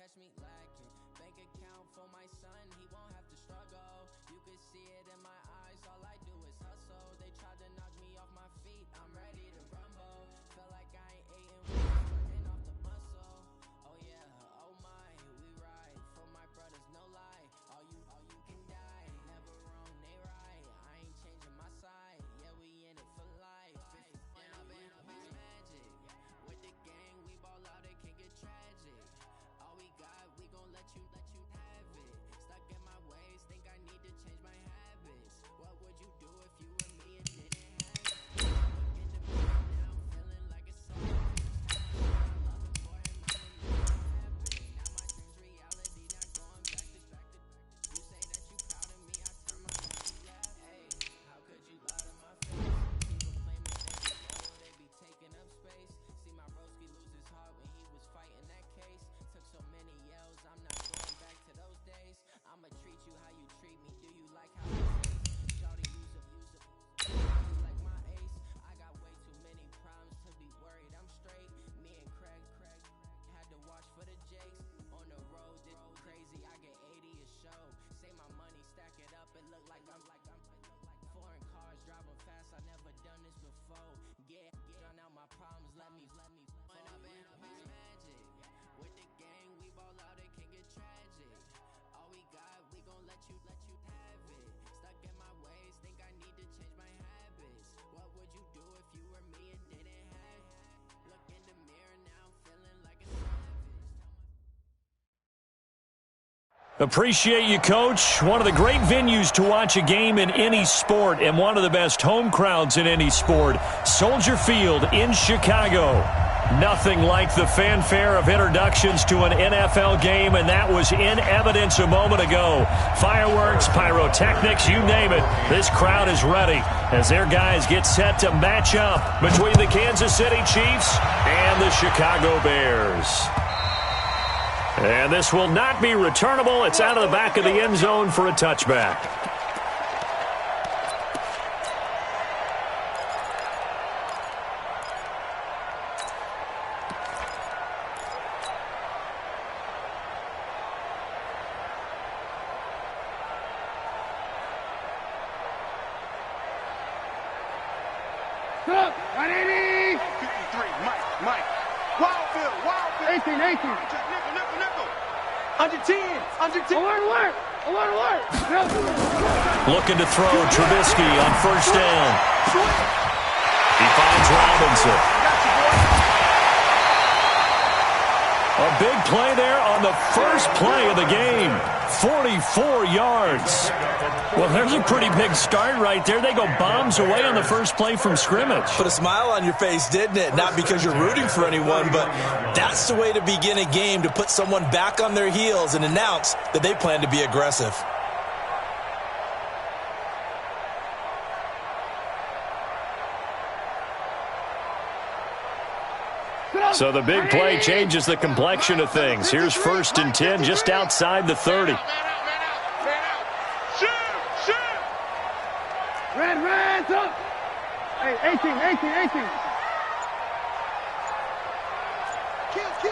catch me lacking. Bank account for my son, he won't have to struggle. You can see it in my eyes, all I do is hustle. They tried to knock me off my feet, I'm ready to rumble. Felt like I ain't eating, working off the muscle. Oh yeah, oh my, we ride for my brothers, no lie. All you can die, never wrong, they right. I ain't changing my side, yeah, we in it for life. And I've been magic. With the gang, we ball out, it can get tragic. All we got, we gon' let you have it. Stuck in my ways, think I need to change my habits. What would you do if you were me and didn't have it? Look in the mirror now, feeling like a savage. I love him for him, I'ma make it happen. Now my dreams reality, not going back to. You say that you proud of me, I turn my back to laugh. Hey, how could you lie to my face? People claim mistakes, oh, they be taking up space. See my broski lose his heart when he was fighting that case. Took so many yells, I'm not going back to those days. I'ma treat you how you treat me, do you like how I taste? Shawty use up, you like my ace. I got way too many problems to be worried, I'm straight. Me and Craig had to watch for the Jakes. On the road, this crazy, I get 80 a show. Say my money, stack it up, it look like I'm foreign cars, driving fast, I never done this before. Yeah, drown out my problems, let me when I've been magic. With the gang, we ball out, it can get tragic. All we got, we gon' let you have it. Stuck in my ways, think I need to change my habits. What would you do if you were me and didn't have it? Look in the mirror now, feeling like a savage. Appreciate you, Coach. One of the great venues to watch a game in any sport and one of the best home crowds in any sport. Soldier Field in Chicago. Nothing like the fanfare of introductions to an NFL game, and that was in evidence a moment ago. Fireworks, pyrotechnics, you name it. This crowd is ready as their guys get set to match up between the Kansas City Chiefs and the Chicago Bears. And this will not be returnable. It's out of the back of the end zone for a touchback. Up, 180. 53, Mike. Wildfield. 18. Nickel. Under 10. Alert. Looking to throw Trubisky on first down. He finds Robinson. A big play there on the first play of the game. 44 yards. Well, there's a pretty big start right there. They go bombs away on the first play from scrimmage. Put a smile on your face, didn't it? Not because you're rooting for anyone, but that's the way to begin a game, to put someone back on their heels and announce that they plan to be aggressive. So the big play changes the complexion of things. Here's 1st and 10 just outside the 30. Man out. Shoot. Red, up. Hey, 18.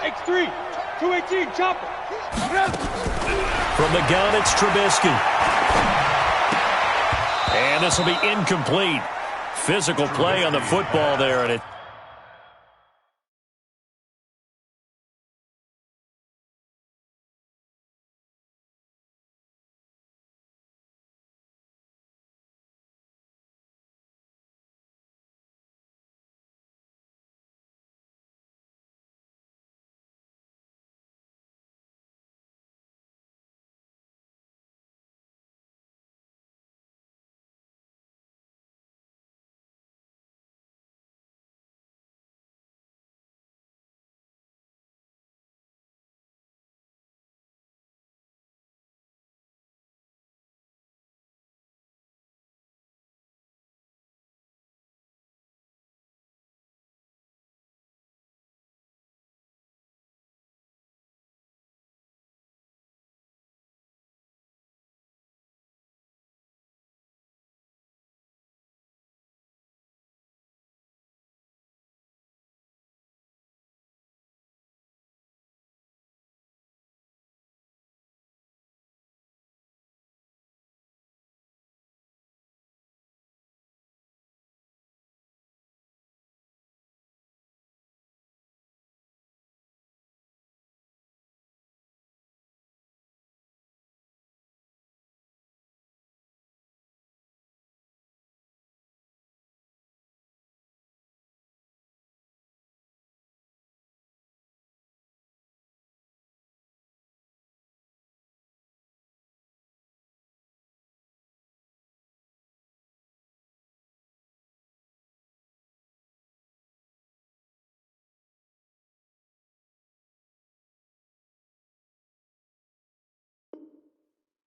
X3, 218, chopper. From the gun, it's Trubisky. And this will be incomplete. Physical play on the football there, and it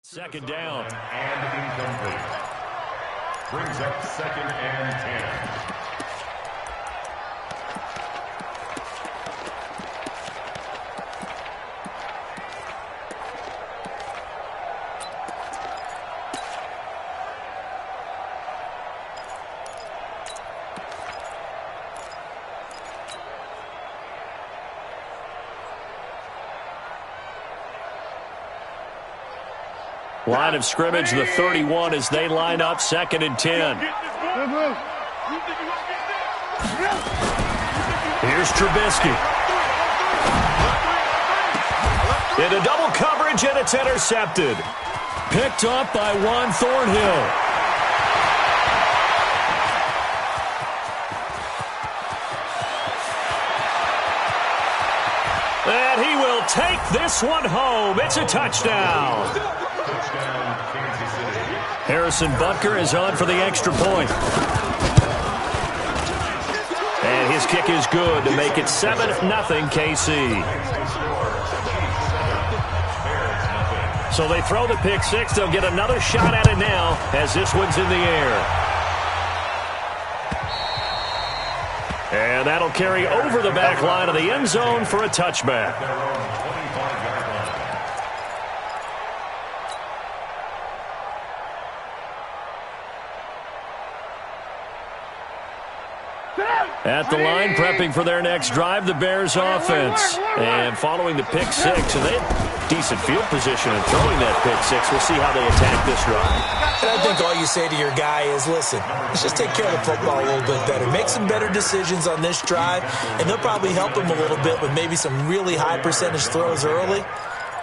Second down. And incomplete. Brings up 2nd and 10. Line of scrimmage, the 31 as they line up, 2nd and 10. Here's Trubisky. Into double coverage, and it's intercepted. Picked up by Juan Thornhill. And he will take this one home. It's a touchdown. Harrison Butker is on for the extra point. And his kick is good to make it 7-0 KC. So they throw the pick six. They'll get another shot at it now as this one's in the air. And that'll carry over the back line of the end zone for a touchback. At the line, prepping for their next drive, the Bears offense. And following the pick six, and they have decent field position in throwing that pick six. We'll see how they attack this drive. And I think all you say to your guy is, listen, let's just take care of the football a little bit better. Make some better decisions on this drive, and they'll probably help him a little bit with maybe some really high percentage throws early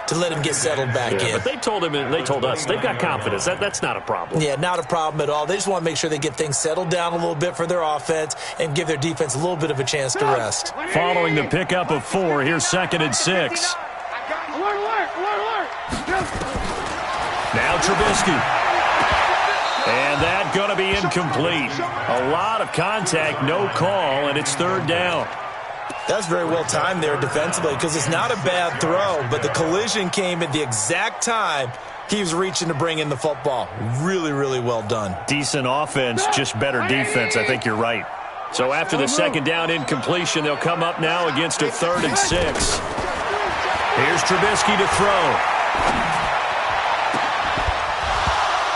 to let him get settled back in. But they told him, and they told us, they've got confidence. That's not a problem. Yeah, not a problem at all. They just want to make sure they get things settled down a little bit for their offense and give their defense a little bit of a chance to rest. Following the pickup of 4, here's 2nd and 6. Now Trubisky. And that going to be incomplete. A lot of contact, no call, and it's 3rd down. That's very well timed there defensively because it's not a bad throw, but the collision came at the exact time he was reaching to bring in the football. Really, really well done. Decent offense, just better defense. I think you're right. So after the 2nd down incompletion, they'll come up now against a 3rd and 6. Here's Trubisky to throw.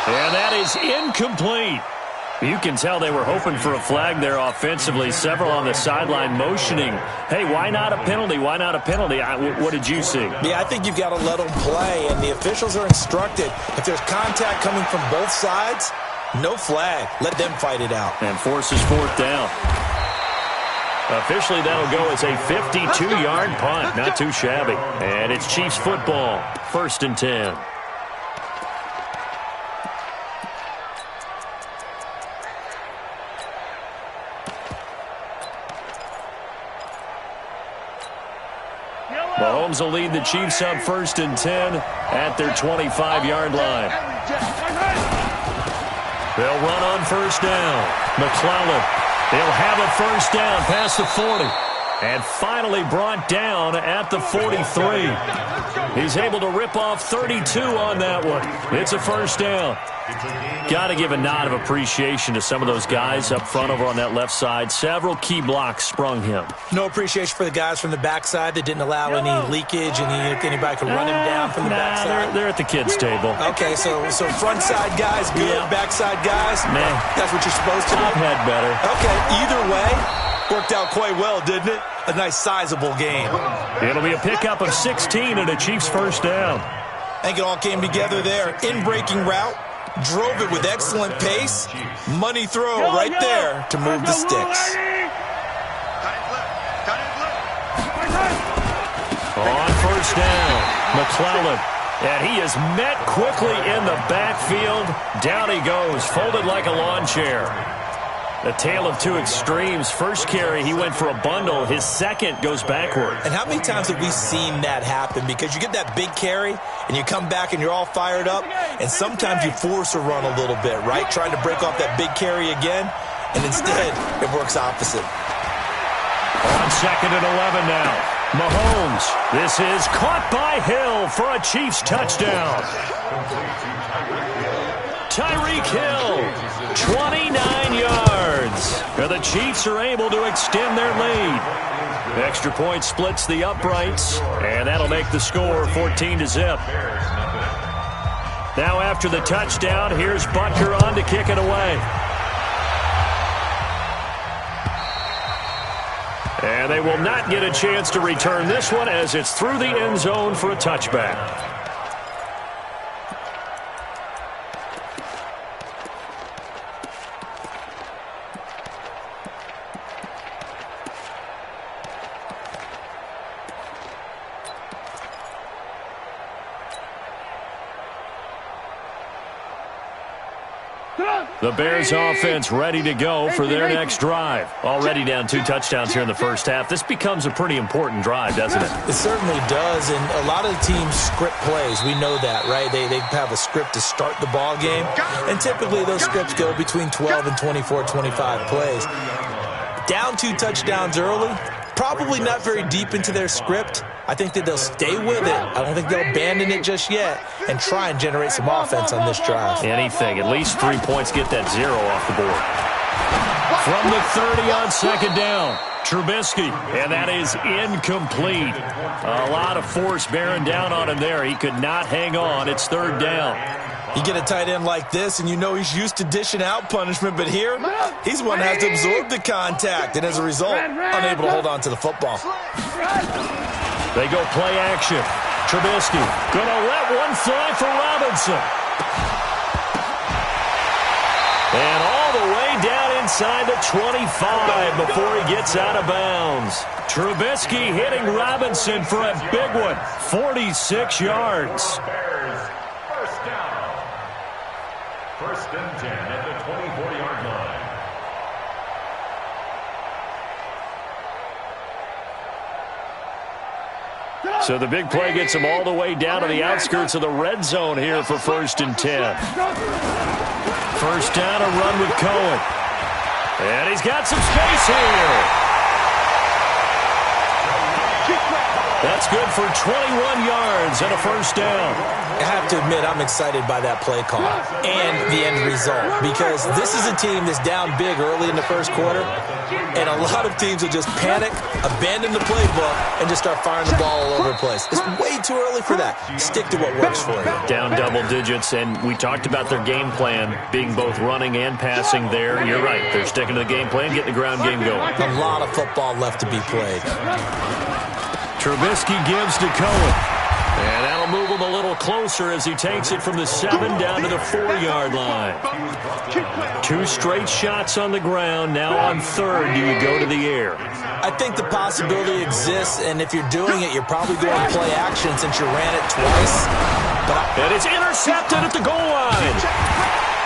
And that is incomplete. You can tell they were hoping for a flag there offensively. Several on the sideline motioning, hey, why not a penalty? Why not a penalty? What did you see? Yeah, I think you've got to let them play, and the officials are instructed. If there's contact coming from both sides, no flag. Let them fight it out. And forces 4th down. Officially, that'll go as a 52-yard punt. Not too shabby. And it's Chiefs football, 1st and 10. Mahomes will lead the Chiefs up 1st and 10 at their 25-yard line. They'll run on 1st down. McClellan, they'll have a 1st down past the 40. And finally brought down at the 43. He's able to rip off 32 on that one. It's a 1st down. Got to give a nod of appreciation to some of those guys up front over on that left side. Several key blocks sprung him. No appreciation for the guys from the backside that didn't allow any leakage and anybody could run him down from the backside. They're at the kids' table. Okay, so front side guys good, backside guys, that's what you're supposed to do? I've had better. Okay, either way, worked out quite well, didn't it? A nice sizable game. It'll be a pickup of 16 and a Chiefs 1st down. I think it all came together there. In-breaking route. Drove it with excellent pace. Money throw right there to move the sticks. On 1st down, McClellan. And he is met quickly in the backfield. Down he goes, folded like a lawn chair. A tale of two extremes. First carry, he went for a bundle. His second goes backward. And how many times have we seen that happen? Because you get that big carry, and you come back and you're all fired up, and sometimes you force a run a little bit, right? Trying to break off that big carry again, and instead it works opposite. On 2nd and 11 now. Mahomes. This is caught by Hill for a Chiefs touchdown. Tyreek Hill, 29 yards. The Chiefs are able to extend their lead. The extra point splits the uprights, and that'll make the score 14-0. Now after the touchdown, here's Butker on to kick it away. And they will not get a chance to return this one as it's through the end zone for a touchback. The Bears offense ready to go for their next drive. Already down 2 touchdowns here in the first half. This becomes a pretty important drive, doesn't it? It certainly does, and a lot of the teams script plays. We know that, right? They have a script to start the ball game, and typically those scripts go between 12 and 24, 25 plays. Down 2 touchdowns early, probably not very deep into their script. I think that they'll stay with it. I don't think they'll abandon it just yet and try and generate some offense on this drive. Anything. At least 3 points, get that 0 off the board. From the 30 on second down, Trubisky, and that is incomplete. A lot of force bearing down on him there. He could not hang on. It's 3rd down. You get a tight end like this, and you know he's used to dishing out punishment, but here, he's one that has to absorb the contact, and as a result, unable to hold on to the football. They go play action. Trubisky gonna let one fly for Robinson. And all the way down inside the 25 before he gets out of bounds. Trubisky hitting Robinson for a big one. 46 yards. First down. 1st and 10 at the 24-yard line. So the big play gets him all the way down to the outskirts of the red zone here for 1st and 10. First down, a run with Cohen. And he's got some space here. That's good for 21 yards and a first down. I have to admit, I'm excited by that play call and the end result because this is a team that's down big early in the first quarter, and a lot of teams will just panic, abandon the playbook, and just start firing the ball all over the place. It's way too early for that. Stick to what works for you. Down double digits, and we talked about their game plan being both running and passing there. You're right. They're sticking to the game plan, getting the ground game going. A lot of football left to be played. Trubisky gives to Cohen. And that'll move him a little closer as he takes it from the 7 down to the 4-yard line. 2 straight shots on the ground. Now on 3rd, do you go to the air? I think the possibility exists, and if you're doing it, you're probably going to play action since you ran it twice. And it's intercepted at the goal line.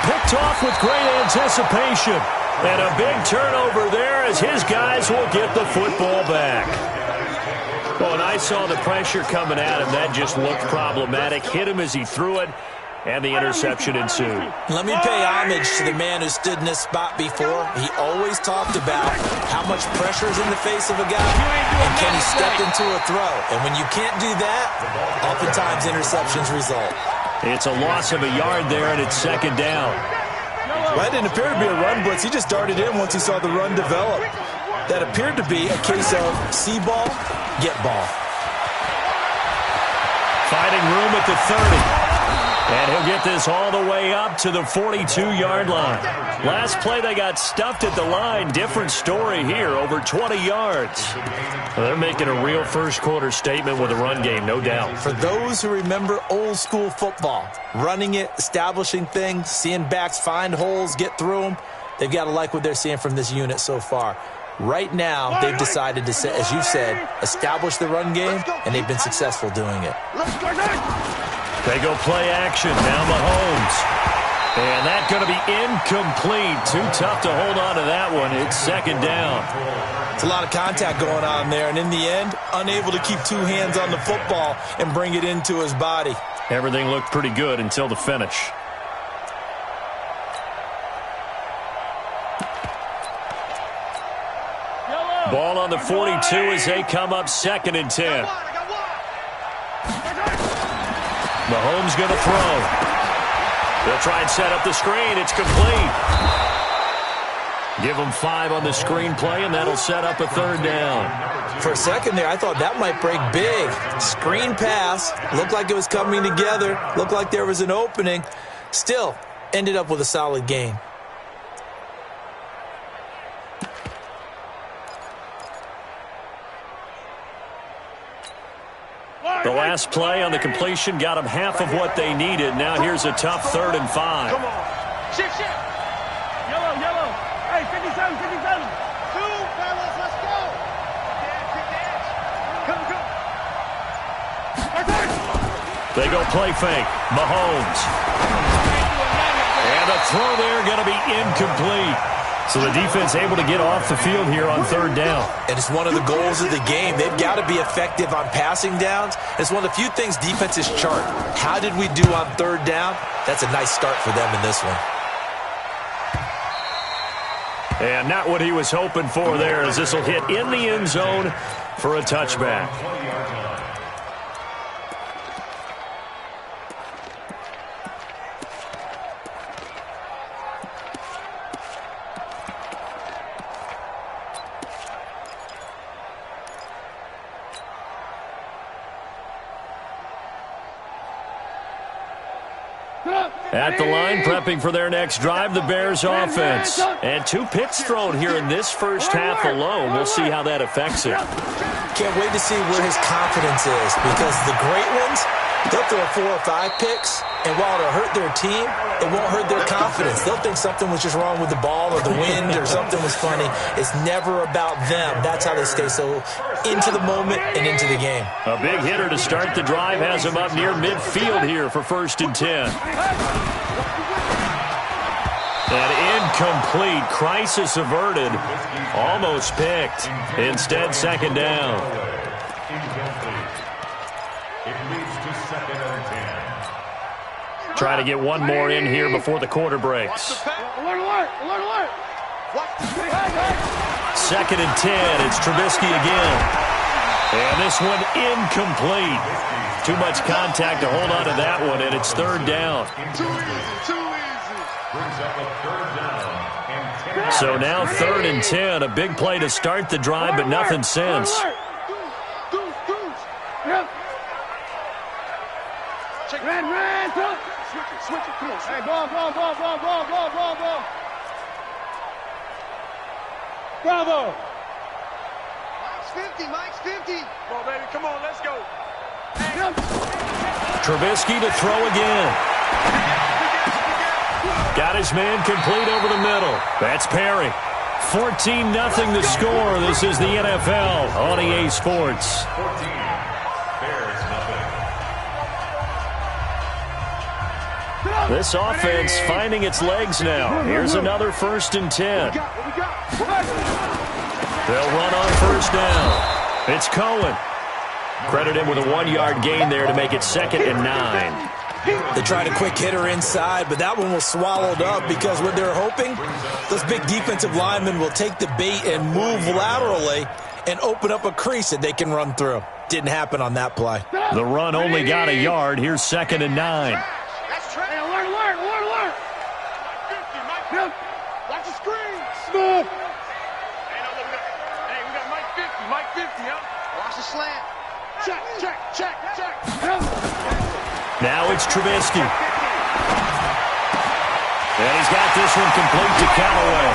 Picked off with great anticipation. And a big turnover there as his guys will get the football back. Well, and I saw the pressure coming at him. That just looked problematic. Hit him as he threw it, and the interception ensued. Let me pay homage to the man who stood in this spot before. He always talked about how much pressure is in the face of a guy, and can he step into a throw. And when you can't do that, oftentimes interceptions result. It's a loss of a yard there, and it's 2nd down. Well, that didn't appear to be a run blitz. He just darted in once he saw the run develop. That appeared to be a case of see ball, get ball. Fighting room at the 30. And he'll get this all the way up to the 42-yard line. Last play, they got stuffed at the line. Different story here, over 20 yards. Well, they're making a real first-quarter statement with a run game, no doubt. For those who remember old-school football, running it, establishing things, seeing backs find holes, get through them, they've got to like what they're seeing from this unit so far. Right now, they've decided to, as you said, establish the run game, and they've been successful doing it. They go play action. Now Mahomes. And that's going to be incomplete. Too tough to hold on to that one. It's 2nd down. It's a lot of contact going on there, and in the end, unable to keep 2 hands on the football and bring it into his body. Everything looked pretty good until the finish. Ball on the 42 as they come up 2nd and 10. Mahomes going to throw. They'll try and set up the screen. It's complete. Give them 5 on the screen play, and that'll set up a 3rd down. For a second there, I thought that might break big. Screen pass. Looked like it was coming together. Looked like there was an opening. Still, ended up with a solid gain. The last play on the completion got them half of what they needed. Now here's a tough 3rd and 5. Come on. Shift. Yellow, yellow. Hey, 57, 57. 2, fellas, let's go. Come. They go play fake. Mahomes. And the throw there going to be incomplete. So the defense able to get off the field here on 3rd down. And it's one of the goals of the game. They've got to be effective on passing downs. It's one of the few things defenses chart. How did we do on 3rd down? That's a nice start for them in this one. And not what he was hoping for there, as this will hit in the end zone for a touchback. At the line, prepping for their next drive, the Bears offense. And 2 picks thrown here in this first half alone. We'll see how that affects it. Can't wait to see where his confidence is, because the great ones, they'll throw 4 or 5 picks, and while it'll hurt their team, it won't hurt their confidence. They'll think something was just wrong with the ball or the wind or something was funny. It's never about them. That's how they stay so into the moment and into the game. A big hitter to start the drive has him up near midfield here for 1st and 10. And incomplete. Crisis averted. Almost picked. Instead, 2nd down. It leads to 2nd and 10. Try to get one more in here before the quarter breaks. Alert. 2nd and 10. It's Trubisky again. And this one incomplete. Too much contact to hold on to that one, and it's 3rd down. Too easy. Brings up a 3rd down and 10. So now 3rd and 10. A big play to start the drive, but nothing since. Yep. Red, Switch it. Come on. Hey, ball. Bravo. Mike's 50. Come on, baby. Come on, let's go. Trubisky to throw again. Got his man complete over the middle. That's Perry. 14-0 the score. This is the NFL on EA Sports. 14. Bears nothing. This offense finding its legs now. Here's another 1st and 10. They'll run on 1st down. It's Cohen. Credit him with a 1-yard gain there to make it 2nd and 9. They tried a quick hitter inside, but that one was swallowed up because what they're hoping, those big defensive linemen will take the bait and move laterally and open up a crease that they can run through. Didn't happen on that play. The run only got a yard. Here's 2nd and 9. Hey, alert. 50, Mike. Watch the screen. Smooth. Hey, we got Mike 50, huh? Watch the slant. Check. Now it's Trubisky. And he's got this one complete to Callaway.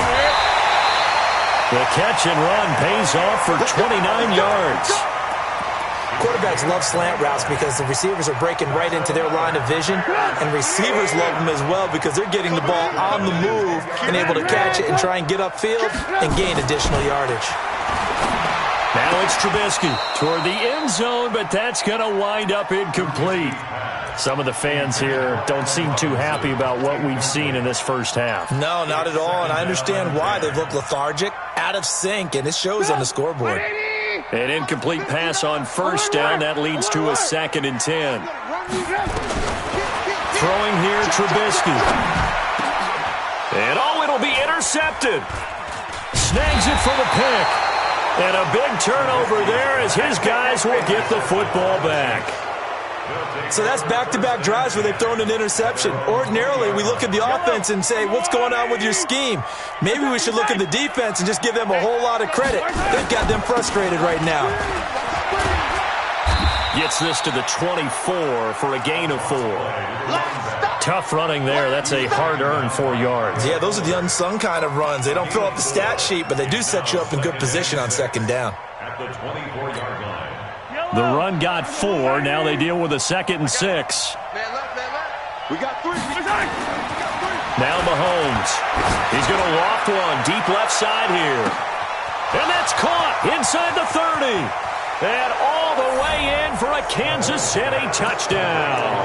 The catch and run pays off for 29 yards. Quarterbacks love slant routes because the receivers are breaking right into their line of vision, and receivers love them as well because they're getting the ball on the move and able to catch it and try and get upfield and gain additional yardage. Now it's Trubisky toward the end zone, but that's going to wind up incomplete. Some of the fans here don't seem too happy about what we've seen in this first half. No, not at all, and I understand why. They've looked lethargic, out of sync, and it shows on the scoreboard. An incomplete pass on 1st down. That leads to a 2nd and 10. Throwing here, Trubisky. And it'll be intercepted. Snags it for the pick. And a big turnover there as his guys will get the football back. So that's back-to-back drives where they've thrown an interception. Ordinarily, we look at the offense and say, what's going on with your scheme? Maybe we should look at the defense and just give them a whole lot of credit. They've got them frustrated right now. Gets this to the 24 for a gain of 4. Tough running there. That's a hard-earned 4 yards. Yeah, those are the unsung kind of runs. They don't fill up the stat sheet, but they do set you up in good position on second down. At the 24-yard line. The run got 4. Now they deal with a 2nd and 6. Man left. We got 3. Now Mahomes. He's going to loft one deep left side here. And that's caught inside the 30. And all the way in for a Kansas City touchdown.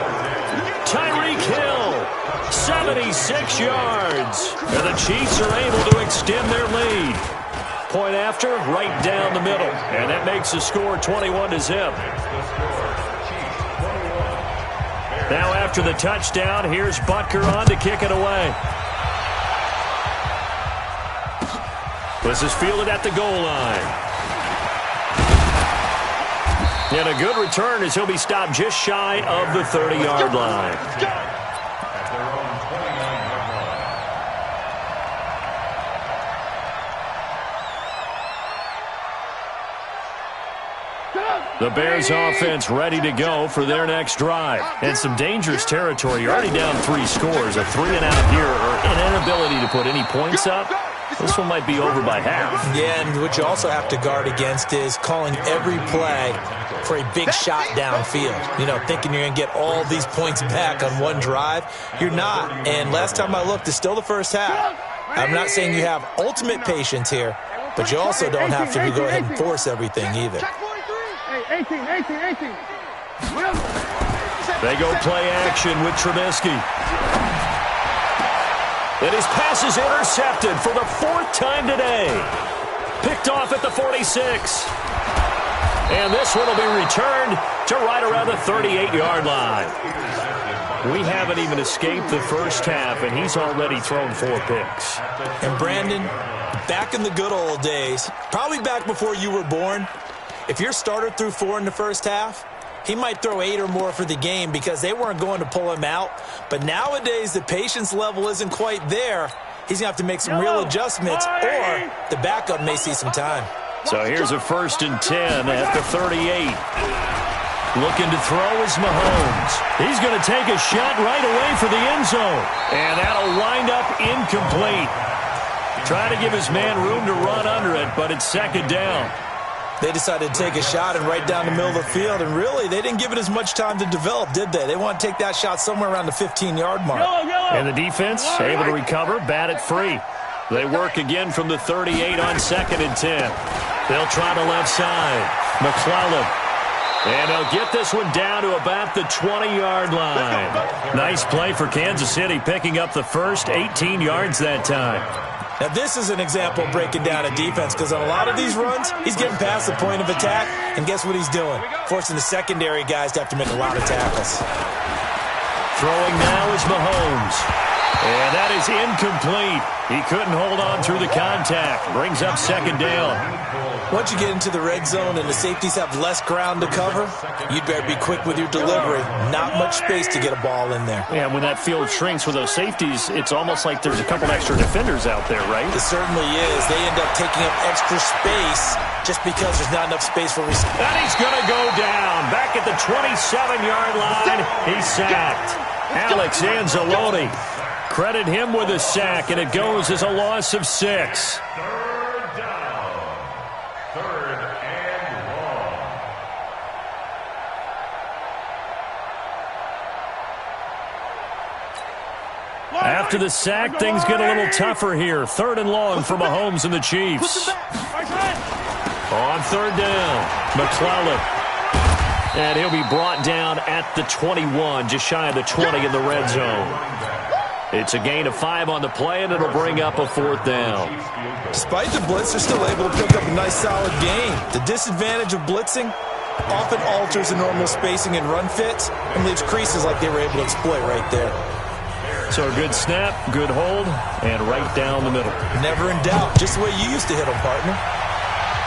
Tyreek Hill, 76 yards. And the Chiefs are able to extend their lead. Point after, right down the middle. And that makes the score 21-0. Now after the touchdown, here's Butker on to kick it away. This is fielded at the goal line. And a good return as he'll be stopped just shy of the 30-yard line. The Bears offense ready to go for their next drive. And some dangerous territory. You're already down 3 scores. A 3-and-out here or an inability to put any points up. This one might be over by half. Yeah, and what you also have to guard against is calling every play for a big shot downfield. You know, thinking you're going to get all these points back on one drive. You're not. And last time I looked, it's still the first half. I'm not saying you have ultimate patience here, but you also don't have to go ahead and force everything either. 18. They go play action with Trubisky. And his pass is intercepted for the 4th time today. Picked off at the 46. And this one will be returned to right around the 38-yard line. We haven't even escaped the first half, and he's already thrown 4 picks. And Brandon, back in the good old days, probably back before you were born, if your starter threw 4 in the first half, he might throw 8 or more for the game because they weren't going to pull him out. But nowadays, the patience level isn't quite there. He's going to have to make some real adjustments, or the backup may see some time. So here's a 1st and 10 at the 38. Looking to throw is Mahomes. He's going to take a shot right away for the end zone. And that'll wind up incomplete. Trying to give his man room to run under it, but it's 2nd down. They decided to take a shot and right down the middle of the field, and really, they didn't give it as much time to develop, did they? They want to take that shot somewhere around the 15-yard mark. And the defense able to recover, bat it free. They work again from the 38 on 2nd and 10. They'll try the left side. McClellan. And they'll get this one down to about the 20-yard line. Nice play for Kansas City, picking up the first 18 yards that time. Now, this is an example of breaking down a defense because on a lot of these runs, he's getting past the point of attack, and guess what he's doing? Forcing the secondary guys to have to make a lot of tackles. Throwing now is Mahomes. And that is incomplete. He couldn't hold on through the contact. Brings up 2nd down. Once you get into the red zone and the safeties have less ground to cover, you'd better be quick with your delivery. Not much space to get a ball in there. Yeah, when that field shrinks with those safeties, it's almost like there's a couple extra defenders out there, right? It certainly is. They end up taking up extra space just because there's not enough space for receivers. And he's going to go down. Back at the 27-yard line, he's sacked. Alex Anzalone. Credit him with a sack, and it goes as a loss of 6. 3rd down. 3rd and long. After the sack, things get a little tougher here. 3rd and long for Mahomes and the Chiefs. On 3rd down, McClellan. And he'll be brought down at the 21, just shy of the 20 in the red zone. It's a gain of 5 on the play, and it'll bring up a 4th down. Despite the blitz, they're still able to pick up a nice, solid gain. The disadvantage of blitzing often alters the normal spacing and run fits and leaves creases like they were able to exploit right there. So a good snap, good hold, and right down the middle. Never in doubt. Just the way you used to hit them, partner.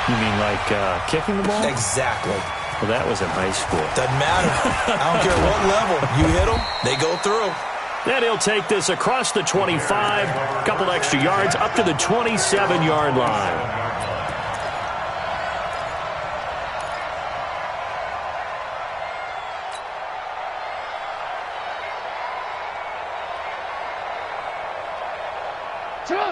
You mean like kicking the ball? Exactly. Well, that was in high school. Doesn't matter. I don't care what level. You hit them, they go through. Then he'll take this across the 25, a couple extra yards, up to the 27-yard line.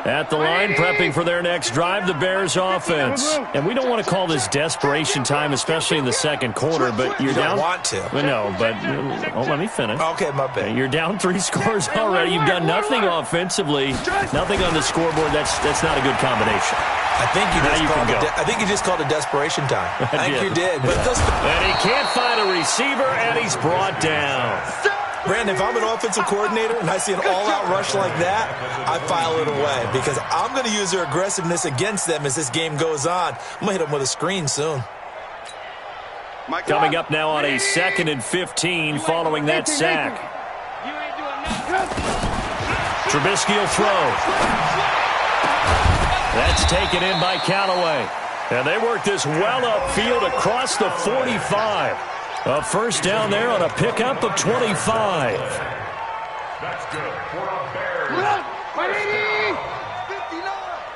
At the line, prepping for their next drive, the Bears offense. And we don't want to call this desperation time, especially in the second quarter, but you're down. You don't want to. Well, no, but let me finish. Okay, my bad. You're down 3 scores already. You've done nothing offensively, nothing on the scoreboard. That's not a good combination. I think you just called it desperation time. I think you did. But and he can't find a receiver, and he's brought down. Brandon, if I'm an offensive coordinator and I see an all-out rush like that, I file it away because I'm going to use their aggressiveness against them as this game goes on. I'm going to hit them with a screen soon. Coming up now on a 2nd and 15 following that sack. Trubisky will throw. That's taken in by Callaway. And they work this well upfield across the 45. A first down there on a pickup of 25. That's good for the Bears.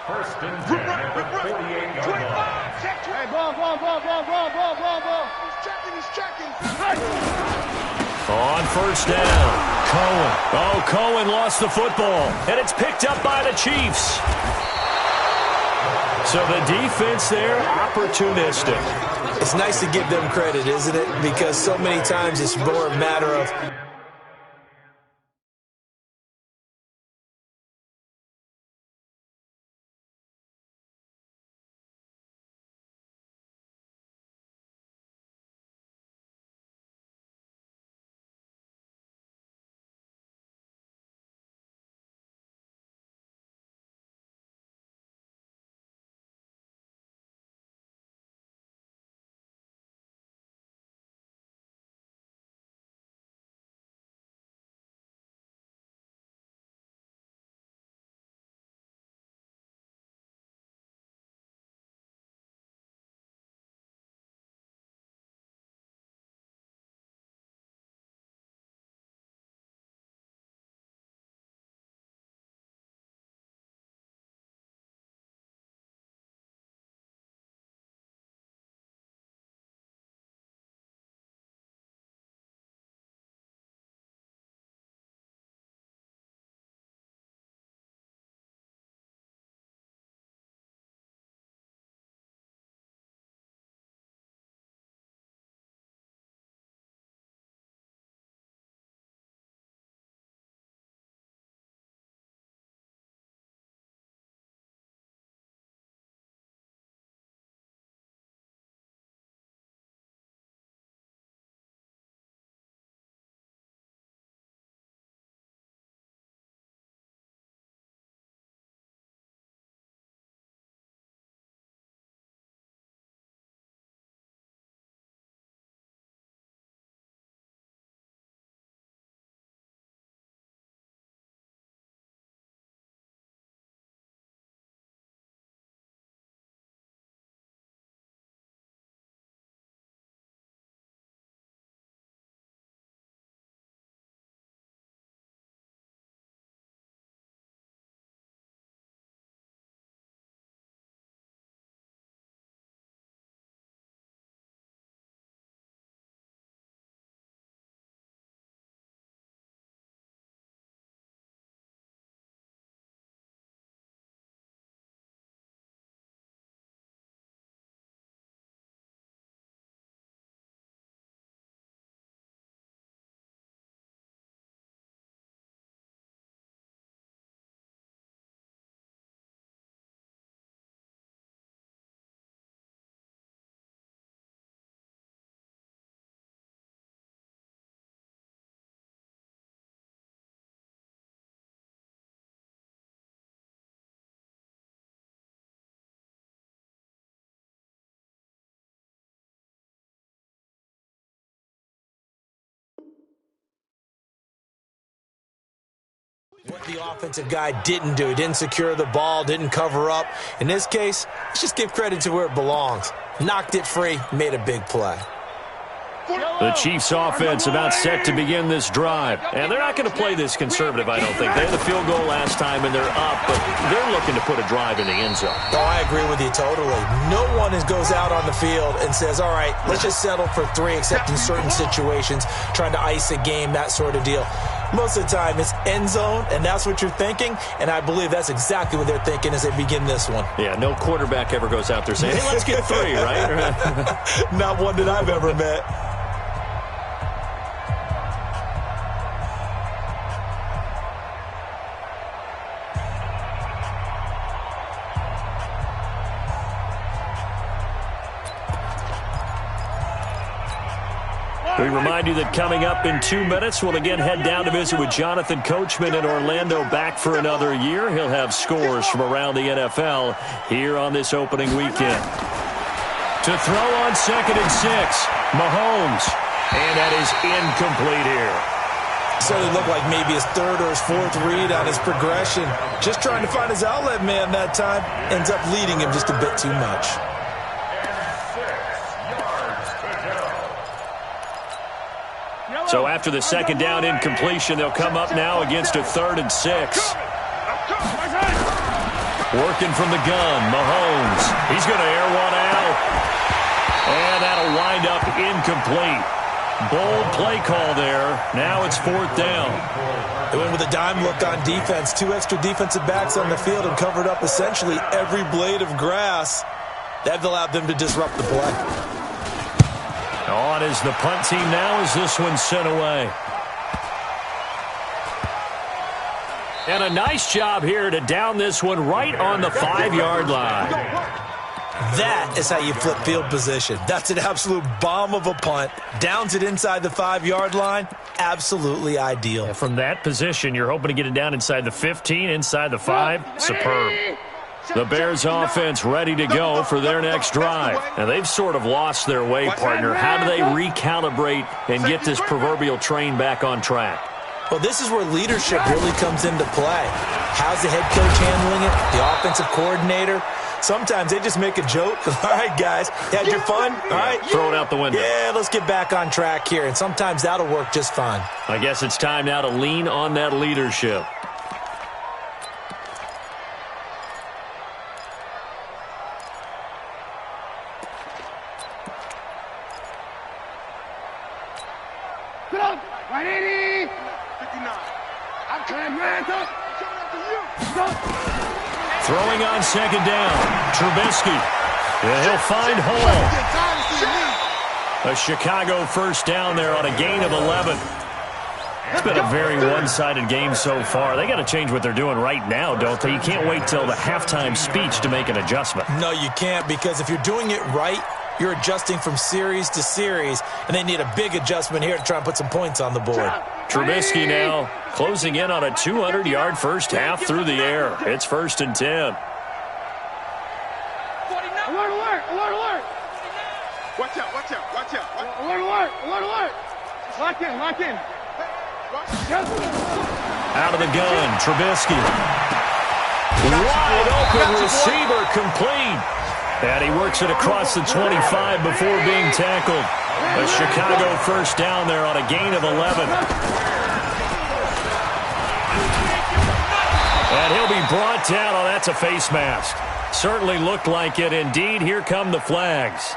First and 10 at the 48-yard line. Hey, ball. He's checking. On first down, Cohen. Oh, Cohen lost the football, and it's picked up by the Chiefs. So the defense there, opportunistic. It's nice to give them credit, isn't it? Because so many times it's more a matter of What the offensive guy didn't do, didn't secure the ball, didn't cover up. In this case, let's just give credit to where it belongs. Knocked it free, made a big play. The Chiefs' offense about set to begin this drive. And they're not going to play this conservative, I don't think. They had the field goal last time, and they're up, but they're looking to put a drive in the end zone. Oh, I agree with you totally. No one goes out on the field and says, all right, let's just settle for 3, except in certain situations, trying to ice a game, that sort of deal. Most of the time, it's end zone, and that's what you're thinking, and I believe that's exactly what they're thinking as they begin this one. Yeah, no quarterback ever goes out there saying, hey, let's get 3, right? Not one that I've ever met. We remind you that coming up in 2 minutes, we'll again head down to visit with Jonathan Coachman in Orlando, back for another year. He'll have scores from around the NFL here on this opening weekend. To throw on 2nd and 6, Mahomes. And that is incomplete here. So it looked like maybe his 3rd or his 4th read on his progression. Just trying to find his outlet man that time. Ends up leading him just a bit too much. So after the 2nd down incompletion, they'll come up now against a 3rd and 6. Working from the gun, Mahomes. He's going to air one out. And that'll wind up incomplete. Bold play call there. Now it's 4th down. They went with a dime look on defense. 2 extra defensive backs on the field and covered up essentially every blade of grass. That allowed them to disrupt the play. On is the punt team now as this one's sent away. And a nice job here to down this one right on the 5-yard line. That is how you flip field position. That's an absolute bomb of a punt. Downs it inside the 5-yard line. Absolutely ideal. And from that position, you're hoping to get it down inside the 15, inside the 5. Superb. The Bears offense ready to go for their next drive. Now, they've sort of lost their way, partner. How do they recalibrate and get this proverbial train back on track? Well, this is where leadership really comes into play. How's the head coach handling it? The offensive coordinator? Sometimes they just make a joke. All right, guys, had your fun? All right. Throw it out the window. Yeah, let's get back on track here. And sometimes that'll work just fine. I guess it's time now to lean on that leadership. Throwing on 2nd down, Trubisky. And he'll find Hall. A Chicago 1st down there on a gain of 11. It's been a very one-sided game so far. They got to change what they're doing right now, don't they? You can't wait till the halftime speech to make an adjustment. No, you can't, because if you're doing it right, you're adjusting from series to series, and they need a big adjustment here to try and put some points on the board. Trubisky now closing in on a 200-yard first half through the air. It's 1st and 10. Alert, alert, alert, alert. Watch out, watch out, watch out. Alert, alert, alert, alert. Lock in, lock in. Out of the gun, Trubisky. Wide open receiver, complete. And he works it across the 25 before being tackled. A Chicago 1st down there on a gain of 11. And he'll be brought down. Oh, that's a face mask. Certainly looked like it. Indeed, here come the flags.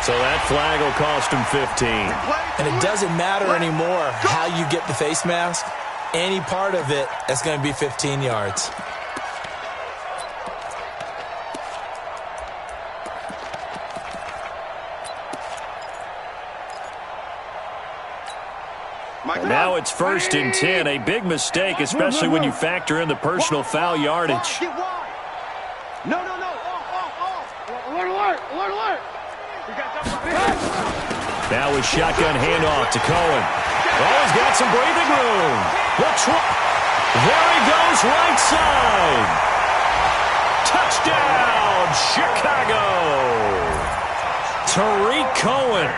So that flag will cost him 15. And it doesn't matter anymore how you get the face mask. Any part of it, that's going to be 15 yards. Now it's 1st and 10. A big mistake, especially when you factor in the personal foul yardage. No, no, no. Alert, alert, alert, alert. Now with shotgun handoff to Cohen. Oh, he's got some breathing room. There he goes, right side. Touchdown, Chicago. Tariq Cohen,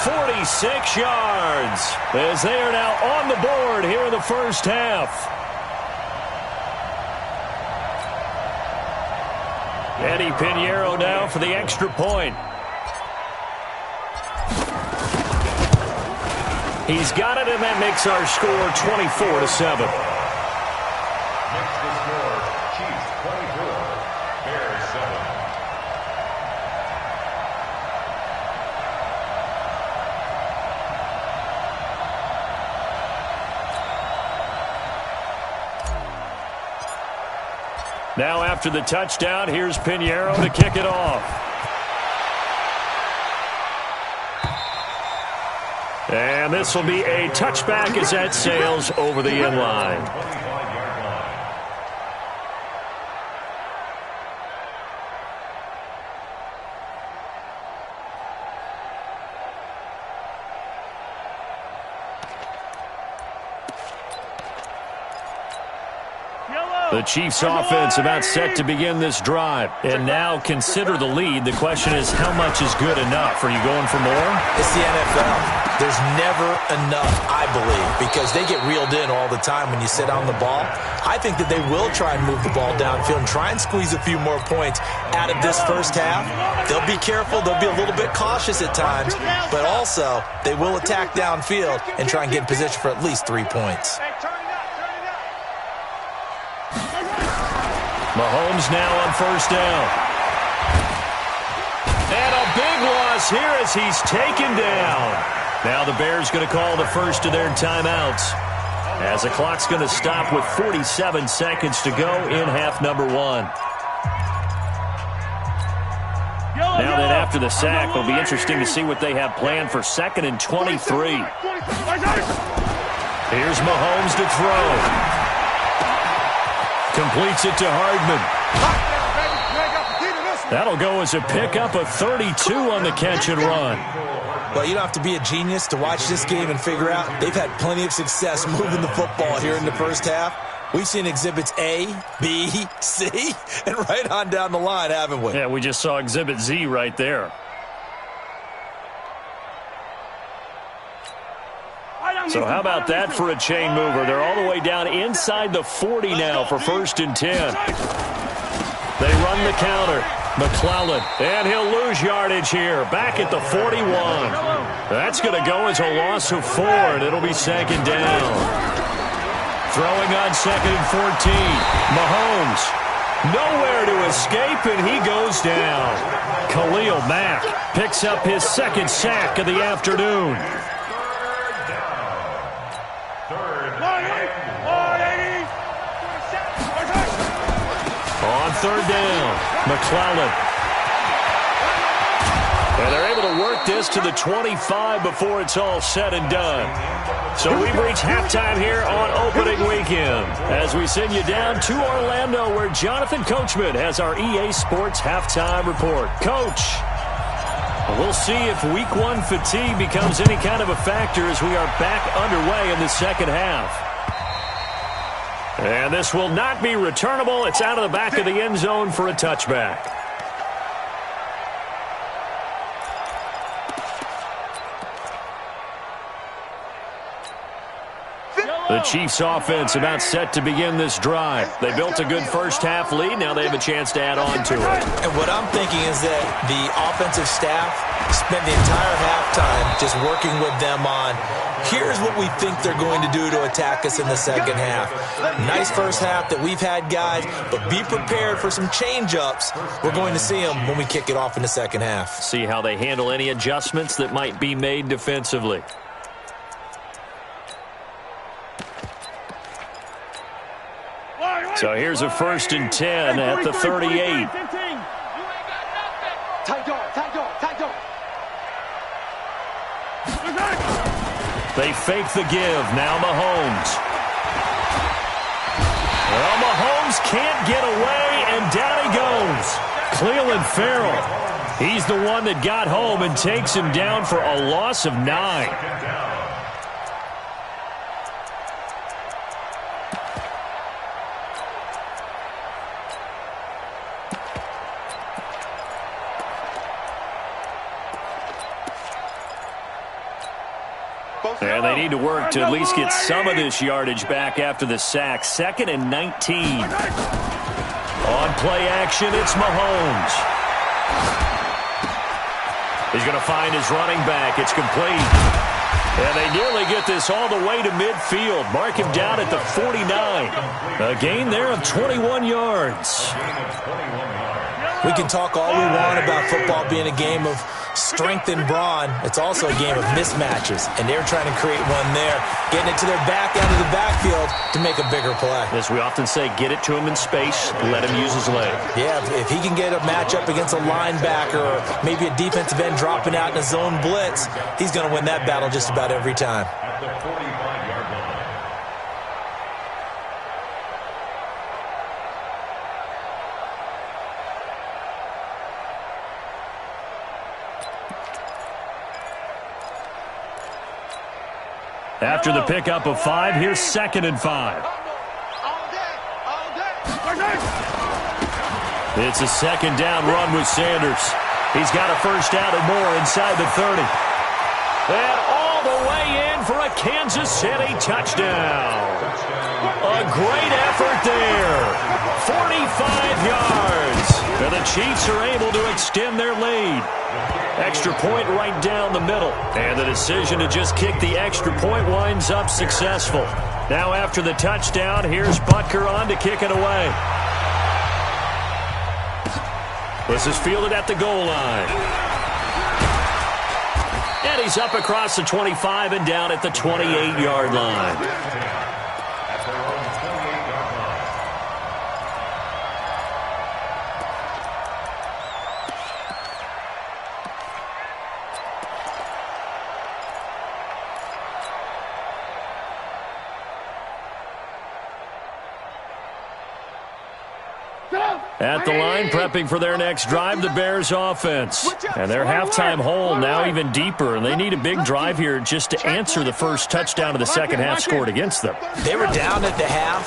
46 yards, as they are now on the board here in the first half. Eddie Pinheiro now for the extra point. He's got it, and that makes our score 24-7. Makes the score Chiefs 24, Bears 7. Now after the touchdown, here's Pinheiro to kick it off. And this will be a touchback as that sails over the end line. The Chiefs offense about set to begin this drive. And now consider the lead. The question is, how much is good enough? Are you going for more? It's the NFL. There's never enough, I believe, because they get reeled in all the time when you sit on the ball. I think that they will try and move the ball downfield and try and squeeze a few more points out of this first half. They'll be careful. They'll be a little bit cautious at times, but also they will attack downfield and try and get in position for at least 3 points. Mahomes now on first down. And a big loss here as he's taken down. Now the Bears going to call the first of their timeouts, as the clock's going to stop with 47 seconds to go in half number 1. Now then, after the sack, it'll be interesting to see what they have planned for 2nd and 23. Here's Mahomes to throw. Completes it to Hardman. That'll go as a pickup of 32 on the catch and run. Well, you don't have to be a genius to watch this game and figure out they've had plenty of success moving the football here in the first half. We've seen exhibits A, B, C, and right on down the line, haven't we? Yeah, we just saw exhibit Z right there. So how about that for a chain mover? They're all the way down inside the 40 now for 1st and 10. They run the counter. McClellan, and he'll lose yardage here. Back at the 41. That's going to go as a loss of 4, and it'll be 2nd down. Throwing on 2nd and 14. Mahomes, nowhere to escape, and he goes down. Khalil Mack picks up his 2nd sack of the afternoon. On 3rd down, McClellan. And they're able to work this to the 25 before it's all said and done. So we've reached halftime here on opening weekend as we send you down to Orlando, where Jonathan Coachman has our EA Sports halftime report. Coach, we'll see if week 1 fatigue becomes any kind of a factor as we are back underway in the second half. And this will not be returnable. It's out of the back of the end zone for a touchback. The Chiefs offense about set to begin this drive. They built a good first half lead. Now they have a chance to add on to it. And what I'm thinking is that the offensive staff spent the entire halftime just working with them on, here's what we think they're going to do to attack us in the second half. Nice first half that we've had, guys, but be prepared for some change-ups. We're going to see them when we kick it off in the second half. See how they handle any adjustments that might be made defensively. So here's a 1st and 10 at the 38. They fake the give. Now Mahomes. Well, Mahomes can't get away, and down he goes. Cleveland Farrell. He's the one that got home and takes him down for a loss of 9. And they need to work to at least get some of this yardage back after the sack. 2nd and 19. On play action, it's Mahomes. He's going to find his running back. It's complete. And they nearly get this all the way to midfield. Mark him down at the 49. A gain there of 21 yards. We can talk all we want about football being a game of strength and brawn. It's also a game of mismatches, and they're trying to create one there, getting it to their back end of the backfield to make a bigger play. As we often say, get it to him in space, let him use his leg. Yeah, if he can get a matchup against a linebacker or maybe a defensive end dropping out in a zone blitz, he's going to win that battle just about every time. At the 45-yard line. After the pickup of 5, here's 2nd and 5. It's a 2nd down run with Sanders. He's got a first down and more inside the 30. And all the way in for a Kansas City touchdown. A great effort there. 45 yards. And the Chiefs are able to extend their lead. Extra point right down the middle. And the decision to just kick the extra point winds up successful. Now after the touchdown, here's Butker on to kick it away. This is fielded at the goal line. And he's up across the 25 and down at the 28-yard line. At the line, prepping for their next drive, the Bears offense. And their halftime hole now even deeper, and they need a big drive here just to answer the first touchdown of the second half scored against them. They were down at the half.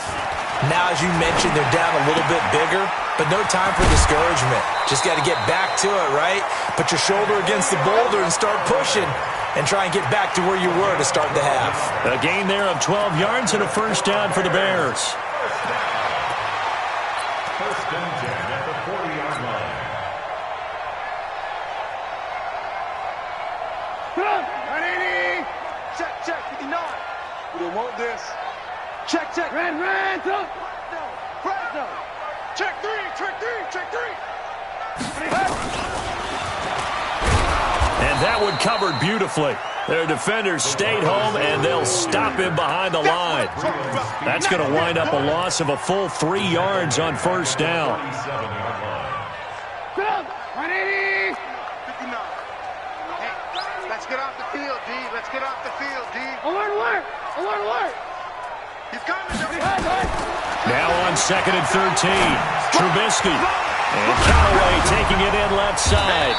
Now, as you mentioned, they're down a little bit bigger, but no time for discouragement. Just got to get back to it, right? Put your shoulder against the boulder and start pushing and try and get back to where you were to start the half. A gain there of 12 yards and a first down for the Bears. First and 10 at the 40-yard line. Check, check, 59. We don't want this. Check, check. Red, throw. Fresno. Check three. And that one covered beautifully. Their defenders stayed home, and they'll stop him behind the line. That's going to wind up a loss of a full 3 yards on first down. 47-yard line. 180. 59. Hey, let's get off the field, D. Let's get off the field, D. Alert. He's coming. Now on 2nd and 13, Trubisky. And Callaway taking it in left side.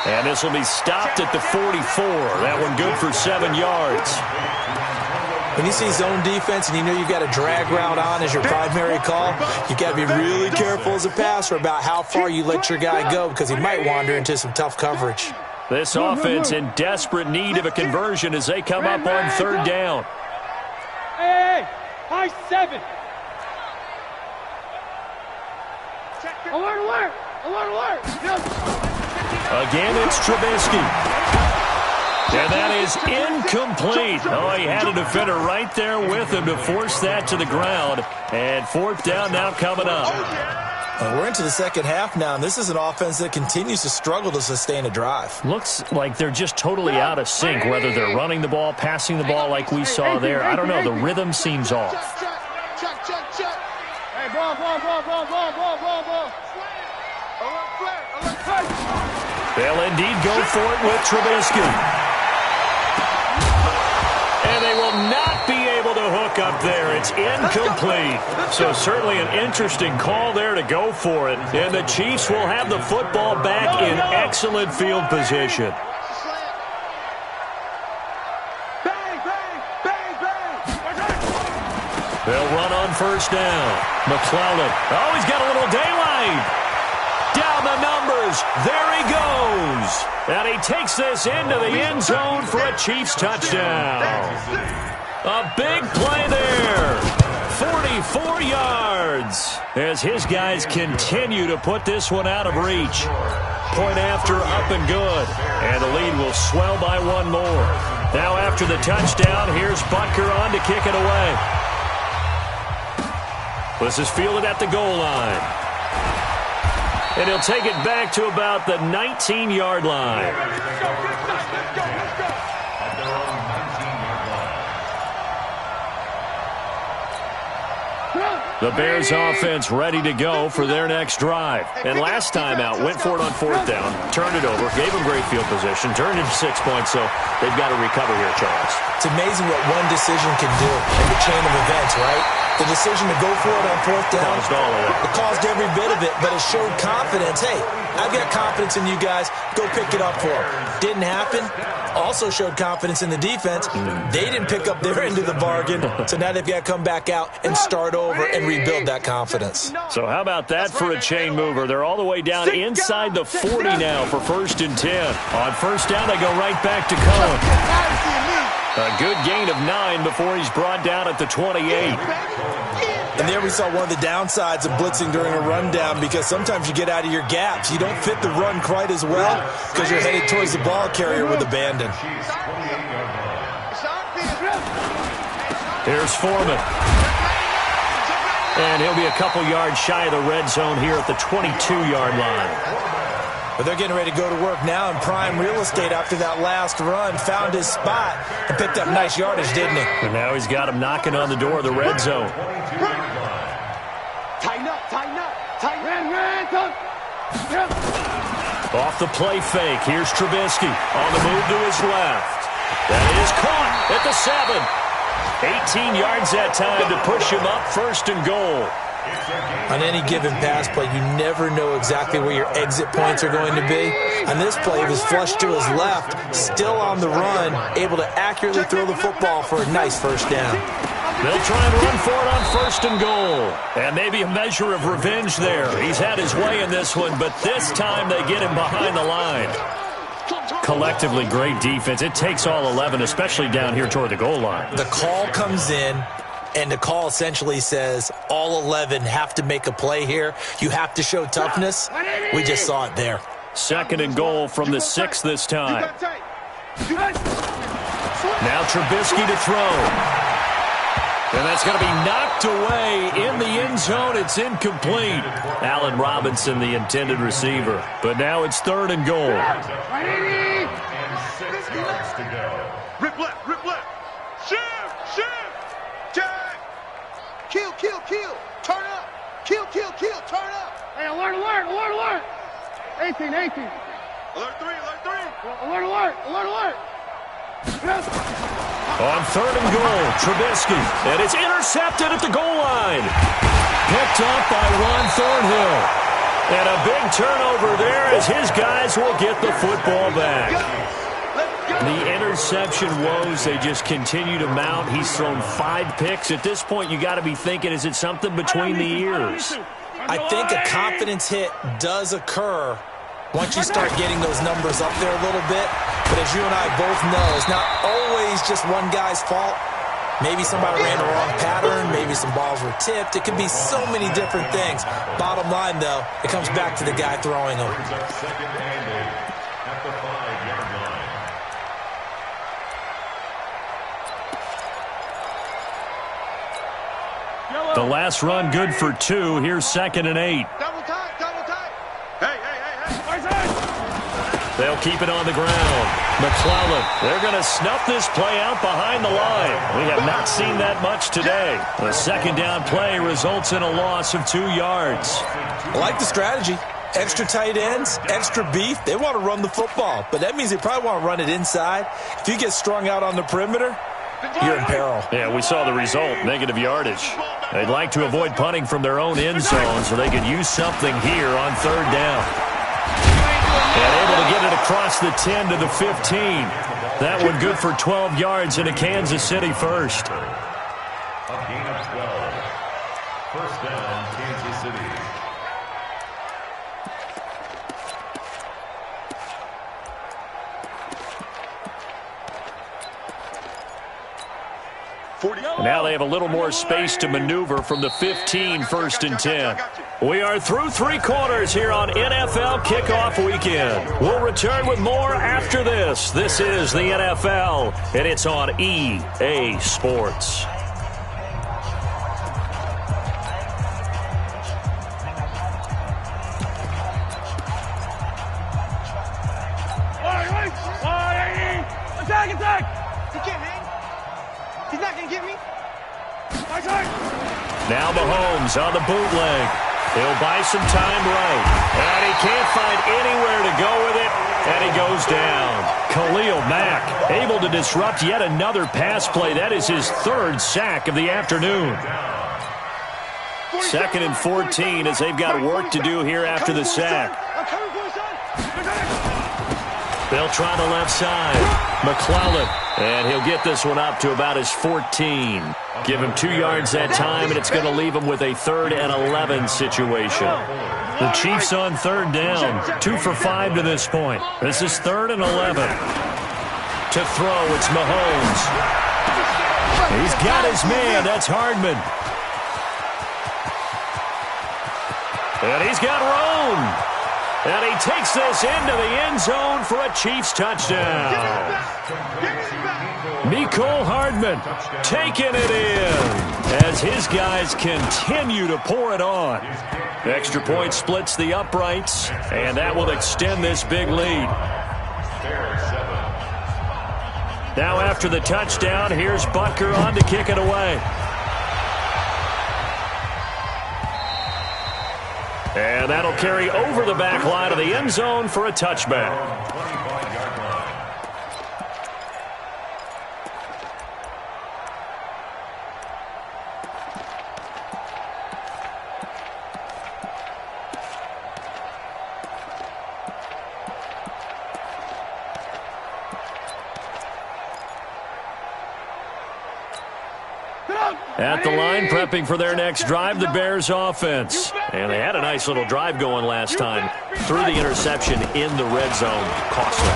And this will be stopped at the 44. That one good for 7 yards. When you see zone defense and you know you've got a drag route on as your primary call, you've got to be really careful as a passer about how far you let your guy go because he might wander into some tough coverage. This offense in desperate need of a conversion as they come up on 3rd down. Hey, high 7. Alert. Again, it's Trubisky. And that is incomplete. Oh, he had a defender right there with him to force that to the ground. And 4th down now coming up. We're into the second half now, and this is an offense that continues to struggle to sustain a drive. Looks like they're just totally out of sync, whether they're running the ball, passing the ball like we saw there. I don't know. The rhythm seems off. Check. Hey, ball. They'll indeed go for it with Trubisky. And they will not be able to hook up there. It's incomplete. So certainly an interesting call there to go for it. And the Chiefs will have the football back in excellent field position. They'll run on first down. McClellan. Oh, he's got a little daylight. Down the numbers. There he goes. And he takes this into the end zone for a Chiefs touchdown. A big play there. 44 yards. as his guys continue to put this one out of reach. Point after, up and good. And the lead will swell by one more. Now after the touchdown, here's Butker on to kick it away. This is fielded at the goal line. And he'll take it back to about the 19-yard line. The Bears offense ready to go for their next drive. And last time out, went for it on fourth down, turned it over, gave them great field position, turned it into 6 points, so they've got to recover here, Charles. It's amazing what one decision can do in the chain of events, right? The decision to go for it on fourth down, caused all of it. It caused every bit of it, but it showed confidence. Hey, I've got confidence in you guys. Go pick it up for them. Didn't happen. Also showed confidence in the defense. They didn't pick up their end of the bargain, so now they've got to come back out and start over and rebuild that confidence. So how about that for a chain mover? They're all the way down inside the 40 now for 1st and 10. On first down, they go right back to Cohen. A good gain of 9 before he's brought down at the 28. And there we saw one of the downsides of blitzing during a rundown, because sometimes you get out of your gaps. You don't fit the run quite as well because you're headed towards the ball carrier with abandon. Here's Foreman. And he'll be a couple yards shy of the red zone here at the 22-yard line. But they're getting ready to go to work now in prime real estate after that last run. Found his spot and picked up nice yardage, didn't he? And now he's got him knocking on the door of the red zone. Tighten up, tighten up, tighten up. Off the play fake, here's Trubisky on the move to his left. That is caught at the 7. 18 yards that time to push him up, 1st and goal. On any given pass play, you never know exactly where your exit points are going to be. On this play, he was flushed to his left, still on the run, able to accurately throw the football for a nice first down. They'll try and run for it on 1st and goal. And maybe a measure of revenge there. He's had his way in this one, but this time they get him behind the line. Collectively, great defense. It takes all 11, especially down here toward the goal line. The call comes in, and the call essentially says all 11 have to make a play here. You have to show toughness. We just saw it there. 2nd and goal from the 6 this time. Now Trubisky to throw. And that's going to be knocked away in the end zone. It's incomplete. Allen Robinson, the intended receiver. But now it's 3rd and goal. And 6 yards to go. Rip left, rip left. Shift, tag. Kill, turn up. Kill, turn up. Hey, alert. 18. Alert 3. Alert. On 3rd and goal, Trubisky. And it's intercepted at the goal line. Picked up by Ron Thornhill. And a big turnover there as his guys will get the football back. The interception woes, they just continue to mount. He's thrown 5 picks. At this point, you got to be thinking, is it something between the ears? I think a confidence hit does occur once you start getting those numbers up there a little bit. But as you and I both know, it's not always just one guy's fault. Maybe somebody ran the wrong pattern. Maybe some balls were tipped. It could be so many different things. Bottom line, though, it comes back to the guy throwing them. Second and 8 at the 5-yard line. The last run good for 2. Here's 2nd and 8. Double tight. Hey. They'll keep it on the ground. McClellan, they're going to snuff this play out behind the line. We have not seen that much today. The 2nd down play results in a loss of 2 yards. I like the strategy. Extra tight ends, extra beef. They want to run the football, but that means they probably want to run it inside. If you get strung out on the perimeter, you're in peril. Yeah, we saw the result, negative yardage. They'd like to avoid punting from their own end zone so they could use something here on 3rd down. And able to get it across the 10 to the 15. That one good for 12 yards in a Kansas City first. A gain of 12. First down, Kansas City. And now they have a little more space to maneuver from the 15, 1st and 10. We are through 3 quarters here on NFL Kickoff Weekend. We'll return with more after this. This is the NFL, and it's on EA Sports. Attack! He can't hang. He's not going to get me. Now Mahomes on the bootleg. He'll buy some time right. And he can't find anywhere to go with it. And he goes down. Khalil Mack able to disrupt yet another pass play. That is his 3rd sack of the afternoon. 2nd and 14 as they've got work to do here after the sack. They'll try the left side. McClellan, and he'll get this one up to about his 14. Give him 2 yards that time, and it's going to leave him with a 3rd and 11 situation. The Chiefs on 3rd down, 2 for 5 to this point. This is 3rd and 11. To throw, it's Mahomes. He's got his man. That's Hardman. And he's got Rome. And he takes this into the end zone for a Chiefs touchdown. Mecole Hardman taking it in as his guys continue to pour it on. Extra point splits the uprights, and that will extend this big lead. Now after the touchdown, here's Butker on to kick it away. And that'll carry over the back line of the end zone for a touchback. At the line, prepping for their next drive, the Bears offense. And they had a nice little drive going last time. Threw the interception in the red zone. Costly.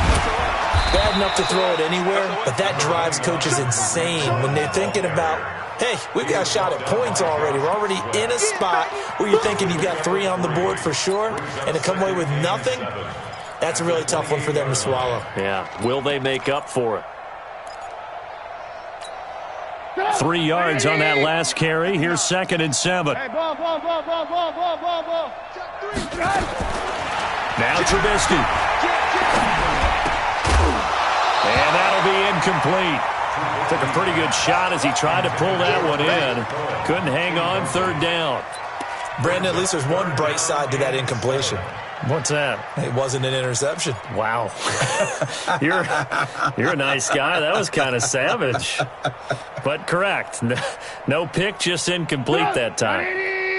Bad enough to throw it anywhere, but that drives coaches insane when they're thinking about, hey, we've got a shot at points already. We're already in a spot where you're thinking you've got 3 on the board for sure, and to come away with nothing, that's a really tough one for them to swallow. Yeah, will they make up for it? 3 yards on that last carry. Here's 2nd and 7. Now Trubisky. And that'll be incomplete. Took a pretty good shot as he tried to pull that one in. Couldn't hang on 3rd down. Brandon, at least there's one bright side to that incompletion. What's that? It wasn't an interception. Wow. You're a nice guy. That was kind of savage. But correct. No pick, just incomplete that time.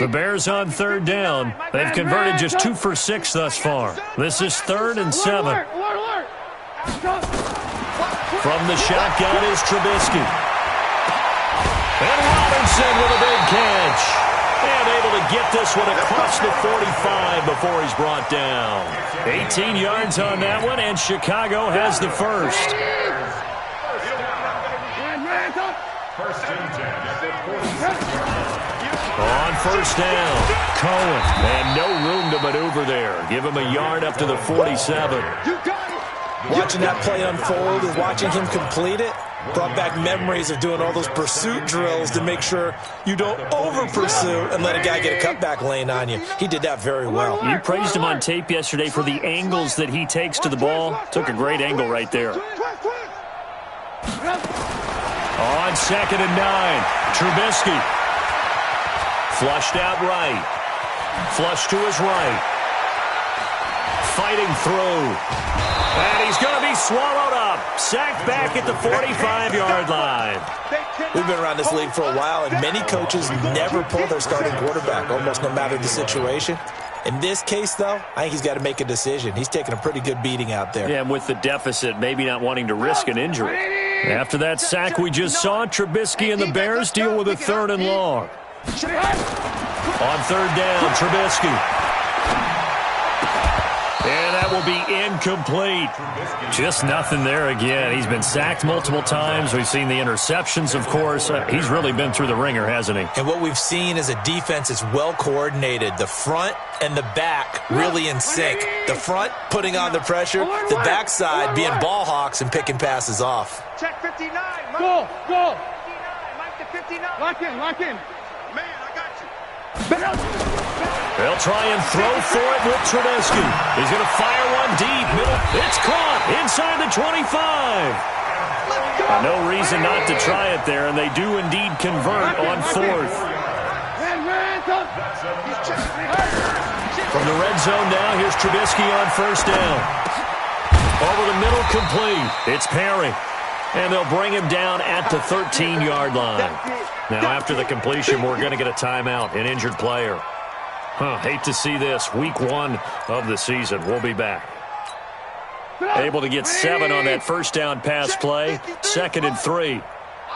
The Bears on 3rd down. They've converted just 2 for 6 thus far. This is 3rd and 7. From the shotgun is Trubisky. And Robinson with a big catch. And able to get this one across the 45 before he's brought down. 18 yards on that one, and Chicago has the first. On 1st down, Cohen. And no room to maneuver there. Give him a yard up to the 47. Watching that play unfold and watching him complete it brought back memories of doing all those pursuit drills to make sure you don't over-pursue and let a guy get a cutback lane on you. He did that very well. You praised him on tape yesterday for the angles that he takes to the ball. Took a great angle right there. On 2nd and 9, Trubisky. Flushed out right. Flush to his right. Fighting through. And he's going to be swallowed up. Sacked back at the 45-yard line. We've been around this league for a while, and many coaches never pull their starting quarterback, almost no matter the situation. In this case, though, I think he's got to make a decision. He's taking a pretty good beating out there. Yeah, and with the deficit, maybe not wanting to risk an injury. After that sack we just saw, Trubisky and the Bears deal with a 3rd and long. On 3rd down, Trubisky. And that will be incomplete. Just nothing there again. He's been sacked multiple times. We've seen the interceptions, of course. He's really been through the ringer, hasn't he? And what we've seen is a defense that's well coordinated. The front and the back really in sync. The front putting on the pressure, the backside being ball hawks and picking passes off. Check 59. Mike. Go. 59. Mike to 59. Lock in. Man, I got you. They'll try and throw for it with Trubisky. He's going to fire one deep. Middle. It's caught inside the 25. No reason not to try it there, and they do indeed convert on fourth. From the red zone now, here's Trubisky on first down. Over the middle, complete. It's Perry. And they'll bring him down at the 13-yard line. Now, after the completion, we're going to get a timeout, an injured player. Hate to see this. Week 1 of the season. We'll be back. Able to get 7 on that first down pass play. 2nd and 3. I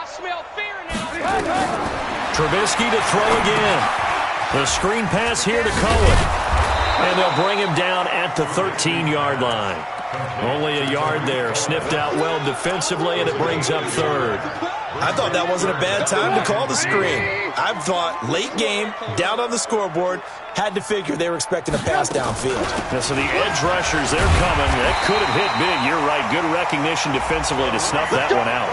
smell fear now. Trubisky to throw again. The screen pass here to Cohen. And they'll bring him down at the 13-yard line. Only a yard there. Sniffed out well defensively, and it brings up 3rd. I thought that wasn't a bad time to call the screen. I thought late game, down on the scoreboard, had to figure they were expecting a pass downfield. Yeah, so the edge rushers, they're coming. That could have hit big. You're right. Good recognition defensively to snuff that one out.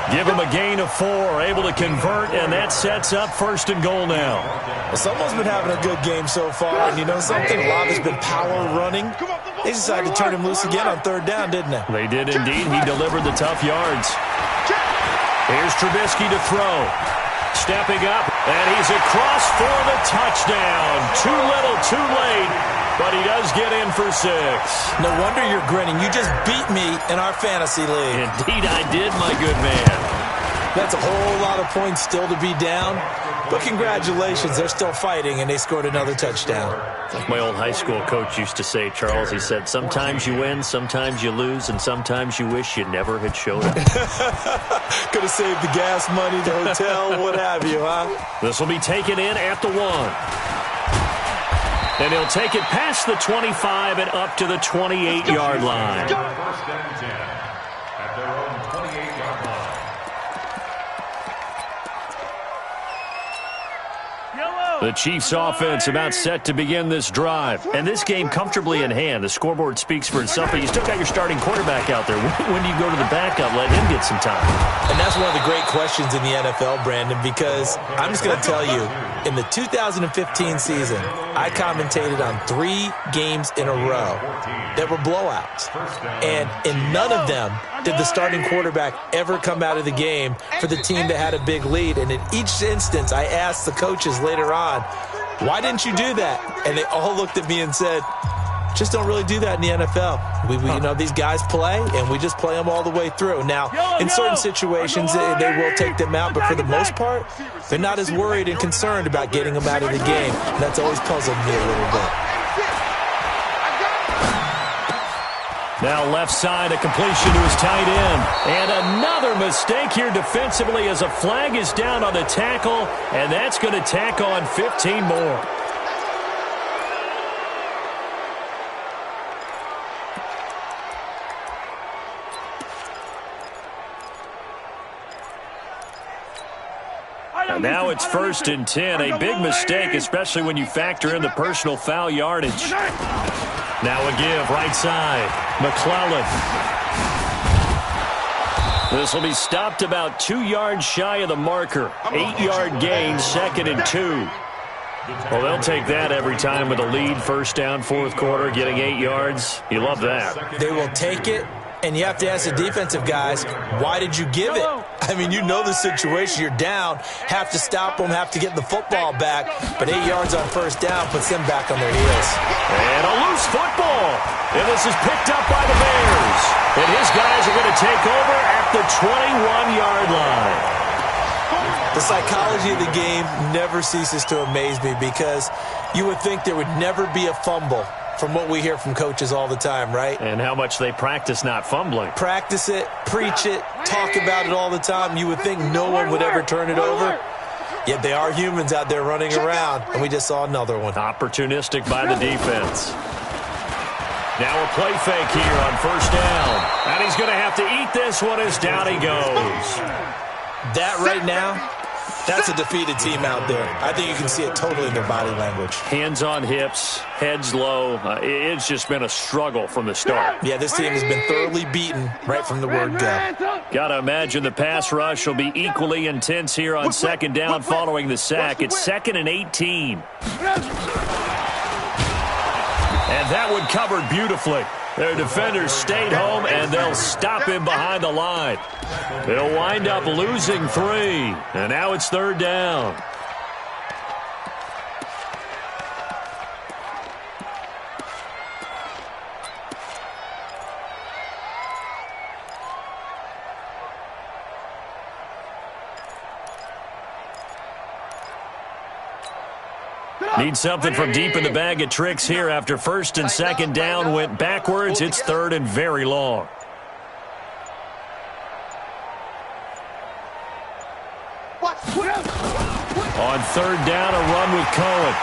Give him a gain of 4. Able to convert, and that sets up 1st and goal now. Well, someone's been having a good game so far, and you know something? A lot has been power running. They decided to turn him loose again on 3rd down, didn't they? They did indeed. He delivered the tough yards. Here's Trubisky to throw. Stepping up, and he's across for the touchdown. Too little, too late, but he does get in for 6. No wonder you're grinning. You just beat me in our fantasy league. Indeed I did, my good man. That's a whole lot of points still to be down. But congratulations, they're still fighting, and they scored another touchdown. Like my old high school coach used to say, Charles, he said, sometimes you win, sometimes you lose, and sometimes you wish you never had showed up. Could have saved the gas money, the hotel, what have you, huh? This will be taken in at the 1. And he'll take it past the 25 and up to the 28-yard line. 1st and 10 at their own 28-yard line. The Chiefs offense about set to begin this drive. And this game comfortably in hand. The scoreboard speaks for itself, but you still got your starting quarterback out there. When do you go to the backup, let him get some time? And that's one of the great questions in the NFL, Brandon, because I'm just going to tell you, in the 2015 season, I commentated on 3 games in a row that were blowouts. And in none of them did the starting quarterback ever come out of the game for the team that had a big lead. And in each instance, I asked the coaches later on, why didn't you do that? And they all looked at me and said, just don't really do that in the NFL. We you know, these guys play, and we just play them all the way through. Now, in certain situations, they will take them out, but for the most part, they're not as worried and concerned about getting them out of the game. And that's always puzzled me a little bit. Now left side, a completion to his tight end. And another mistake here defensively as a flag is down on the tackle, and that's going to tack on 15 more. And now it's 1st and 10. A big mistake, especially when you factor in the personal foul yardage. Now a give, right side. McClellan. This will be stopped about 2 yards shy of the marker. 8-yard gain, 2nd and 2. Well, they'll take that every time with a lead. 1st down, 4th quarter, getting 8 yards. You love that. They will take it. And you have to ask the defensive guys, why did you give it? I mean, you know the situation. You're down, have to stop them, have to get the football back. But 8 yards on 1st down puts them back on their heels. And a loose football. And this is picked up by the Bears. And his guys are going to take over at the 21-yard line. The psychology of the game never ceases to amaze me because you would think there would never be a fumble from what we hear from coaches all the time, right? And how much they practice not fumbling. Practice it, preach it, talk about it all the time. You would think no one would ever turn it over. Yet they are humans out there running around, and we just saw another one. Opportunistic by the defense. Now a play fake here on first down. And he's going to have to eat this one as down he goes. That right now, that's a defeated team out there. I think you can see it totally in their body language. Hands on hips, heads low. It's just been a struggle from the start. Yeah, this team has been thoroughly beaten right from the word go. Got to imagine the pass rush will be equally intense here on second down following the sack. It's 2nd and 18. And that one covered beautifully. Their defenders stayed home, and they'll stop him behind the line. They'll wind up losing 3, and now it's 3rd down. Need something from deep in the bag of tricks here after 1st and 2nd down went backwards. It's 3rd and very long. On 3rd down, a run with Cohen.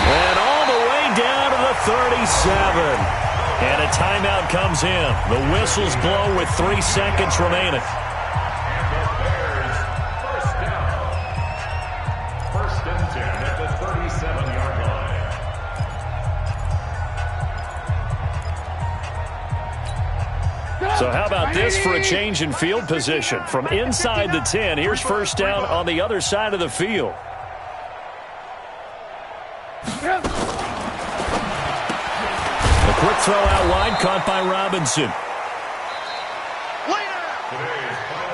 And all the way down to the 37. And a timeout comes in. The whistles blow with 3 seconds remaining. So how about this for a change in field position? From inside the 10, here's first down on the other side of the field. A quick throw out wide, caught by Robinson.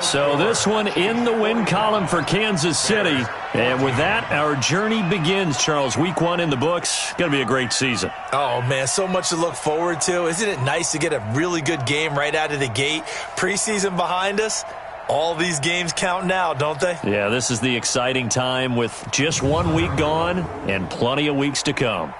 So this one in the win column for Kansas City. And with that, our journey begins, Charles. Week 1 in the books. Going to be a great season. Oh, man, so much to look forward to. Isn't it nice to get a really good game right out of the gate? Preseason behind us. All these games count now, don't they? Yeah, this is the exciting time with just 1 week gone and plenty of weeks to come.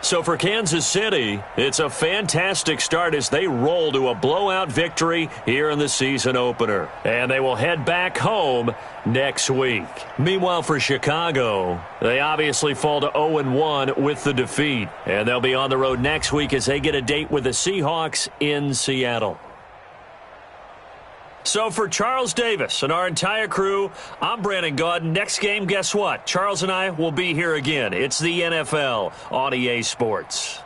So for Kansas City, it's a fantastic start as they roll to a blowout victory here in the season opener. And they will head back home next week. Meanwhile, for Chicago, they obviously fall to 0-1 with the defeat. And they'll be on the road next week as they get a date with the Seahawks in Seattle. So for Charles Davis and our entire crew, I'm Brandon Gaudin. Next game, guess what? Charles and I will be here again. It's the NFL on EA Sports.